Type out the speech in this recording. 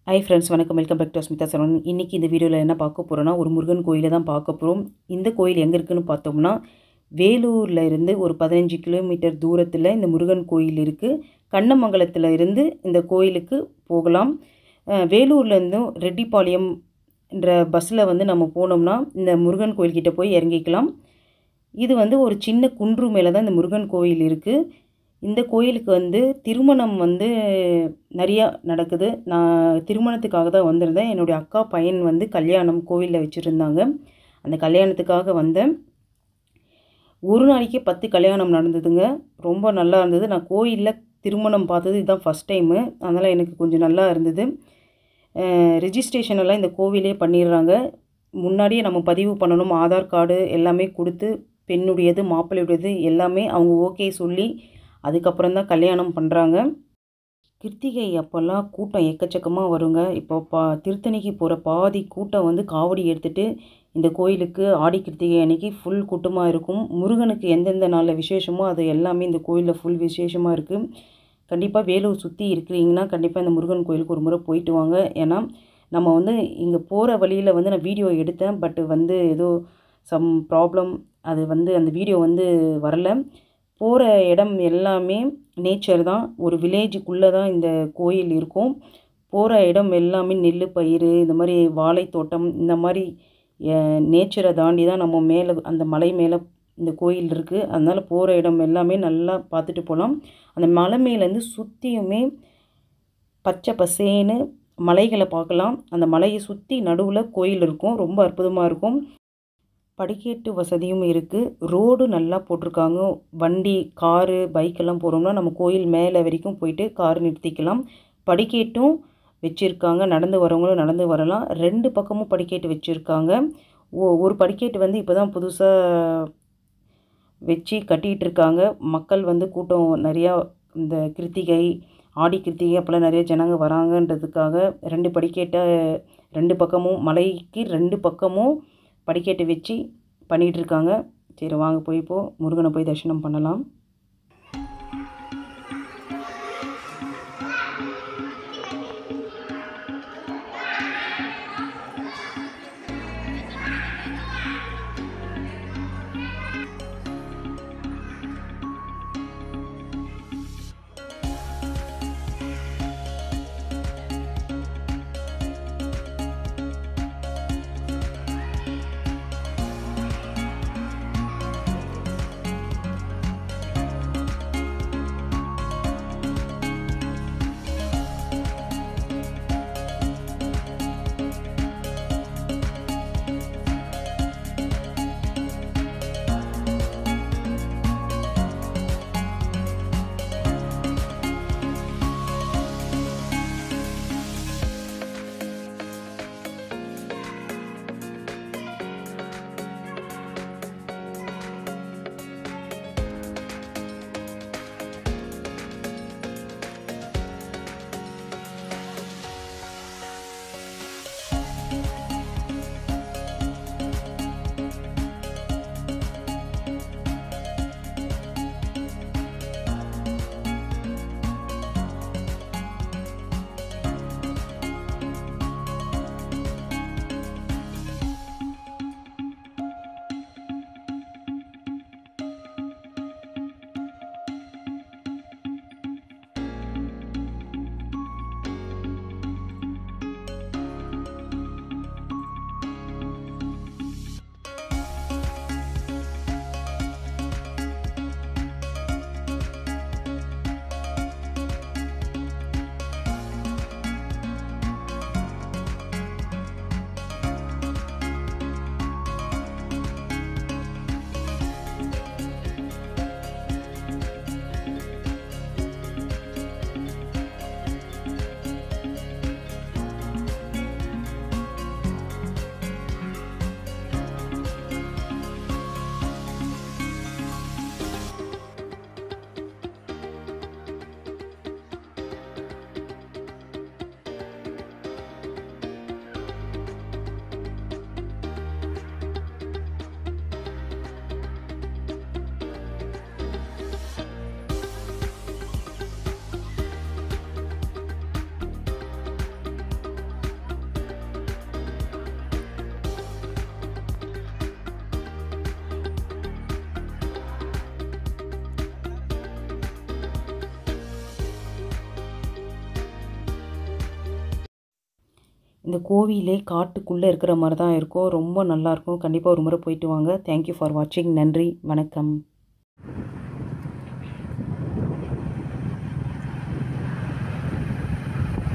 Hi friends, வணக்கம். Welcome back to Smitha Saravanan. இன்றைக்கி இந்த வீடியோவில் என்ன பார்க்க போகிறோன்னா, ஒரு முருகன் கோயிலை தான் பார்க்க போகிறோம். இந்த கோயில் எங்கே இருக்குதுன்னு பார்த்தோம்னா, வேலூரில் இருந்து ஒரு 15 கிலோமீட்டர் தூரத்தில் இந்த முருகன் கோயில் இருக்குது. கண்ணமங்கலத்தில் இருந்து இந்த கோயிலுக்கு போகலாம். வேலூர்லேருந்தும் ரெட்டிப்பாளையம்ன்ற பஸ்ஸில் வந்து நம்ம போனோம்னா இந்த முருகன் கோயில்கிட்ட போய் இறங்கிக்கலாம். இது வந்து ஒரு சின்ன குன்று மேலே தான் இந்த முருகன் கோயில் இருக்குது. இந்த கோயிலுக்கு வந்து திருமணம் வந்து நிறையா நடக்குது. நான் திருமணத்துக்காக தான் வந்திருந்தேன். என்னுடைய அக்கா பையன் வந்து கல்யாணம் கோவிலில் வச்சுருந்தாங்க. அந்த கல்யாணத்துக்காக வந்தேன். ஒரு நாளைக்கு 10 கல்யாணம் நடந்ததுங்க. ரொம்ப நல்லா இருந்தது. நான் கோயிலில் திருமணம் பார்த்தது இதுதான் ஃபஸ்ட் டைமு. அதனால் எனக்கு கொஞ்சம் நல்லா இருந்தது. ரிஜிஸ்ட்ரேஷன் எல்லாம் இந்த கோவிலே பண்ணிடுறாங்க. முன்னாடியே நம்ம பதிவு பண்ணணும். ஆதார் கார்டு எல்லாமே கொடுத்து, பெண்ணுடையது மாப்பிள்ளையுடையது எல்லாமே அவங்க ஓகே சொல்லி அதுக்கப்புறம் தான் கல்யாணம் பண்ணுறாங்க. கிருத்திகை அப்போல்லாம் கூட்டம் எக்கச்சக்கமாக வருங்க. இப்போ திருத்தணிக்கு போகிற பாதி கூட்டம் வந்து காவடி எடுத்துகிட்டு இந்த கோயிலுக்கு ஆடி கிருத்திகை அன்னைக்கு ஃபுல் கூட்டமாக இருக்கும். முருகனுக்கு எந்தெந்த நாளில் விசேஷமோ அது எல்லாமே இந்த கோயிலில் ஃபுல் விசேஷமாக இருக்குது. கண்டிப்பாக வேலூர் சுற்றி இருக்கிறீங்கன்னா கண்டிப்பாக இந்த முருகன் கோயிலுக்கு ஒரு முறை போயிட்டு வாங்க. ஏன்னா நம்ம வந்து இங்கே போகிற வழியில் வந்து நான் வீடியோ எடுத்தேன். பட் வந்து ஏதோ சம் ப்ராப்ளம், அது வந்து அந்த வீடியோ வந்து வரல. போகிற இடம் எல்லாமே நேச்சர் தான். ஒரு வில்லேஜுக்குள்ளே தான் இந்த கோயில் இருக்கும். போகிற இடம் எல்லாமே நெல் பயிர், இந்த மாதிரி வாழைத்தோட்டம், இந்த மாதிரி நேச்சரை தாண்டி தான் நம்ம மேலே அந்த மலை மேலே இந்த கோயில் இருக்குது. அதனால் போகிற இடம் எல்லாமே நல்லா பார்த்துட்டு போகலாம். அந்த மலை மேலேருந்து சுற்றியுமே பச்சை பசேன்னு மலைகளை பார்க்கலாம். அந்த மலையை சுற்றி நடுவில் கோயில் இருக்கும். ரொம்ப அற்புதமாக இருக்கும். படிக்கட்டு வசதியும் இருக்குது. ரோடு நல்லா போட்டிருக்காங்க. வண்டி, காரு, பைக்கெல்லாம் போகிறோம்னா நம்ம கோயில் மேலே வரைக்கும் போயிட்டு கார் நிறுத்திக்கலாம். படிக்கட்டும் வச்சுருக்காங்க. நடந்து வரவங்களும் நடந்து வரலாம். 2 பக்கமும் படிக்கட்டு வச்சுருக்காங்க. ஒரு படிக்கட்டு வந்து இப்போ தான் புதுசாக வச்சு கட்டிகிட்டு இருக்காங்க. மக்கள் வந்து கூட்டம் நிறையா இந்த கிருத்திகை, ஆடி கிருத்திகை அப்போல்லாம் நிறைய ஜனங்க வராங்கன்றதுக்காக 2 படிக்கட்டை 2 பக்கமும் மலைக்கு 2 பக்கமும் படிக்கட்டு வச்சு பண்ணிகிட்ருக்காங்க. சரி, வாங்க போய் இப்போது முருகனை போய் தரிசனம் பண்ணலாம். இந்த கோவிலே காட்டுக்குள்ளே இருக்கிற மாதிரி தான் இருக்கும். ரொம்ப நல்லாயிருக்கும். கண்டிப்பாக ஒரு முறை போயிட்டு வாங்க. தேங்க்யூ ஃபார் வாட்சிங். நன்றி, வணக்கம்.